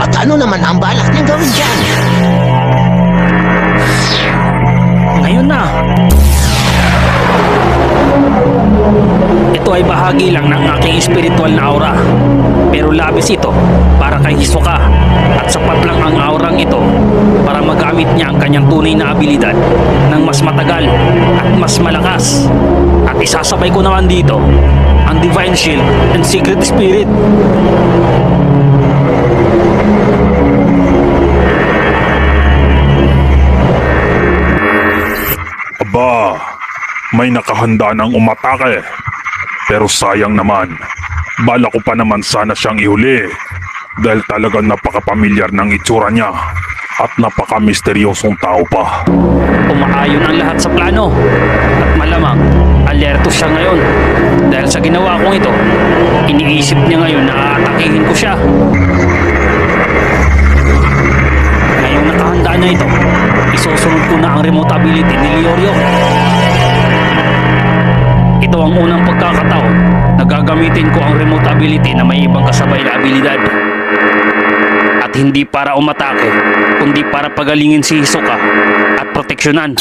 At ano naman ang balak niyang gawin dyan? Ngayon na. Ito ay bahagi lang ng aking espiritual na aura. Pero labis ito para kay Hisoka. At sapat lang ang aurang ito para magamit niya ang kanyang tunay na abilidad ng mas matagal at mas malakas. At isasabay ko naman dito ang Divine Shield and Secret Spirit. Aba, may nakahanda ng umatake. Pero sayang naman, bala ko pa naman sana siyang ihuli dahil talagang napakapamilyar ng itsura niya at napaka-misteryosong tao pa. Umaayon ang lahat sa plano at malamang alerto siya ngayon dahil sa ginawa kong ito. Iniisip niya ngayon na aatakihin ko siya. Ngayong nakahanda na ito, isusunod ko na ang remote ability ni Leorio. Ito ang unang pagkakataon na gagamitin ko ang remote ability na may ibang kasabay na abilidad. At hindi para umatake, kundi para pagalingin si Hisoka at proteksyonan.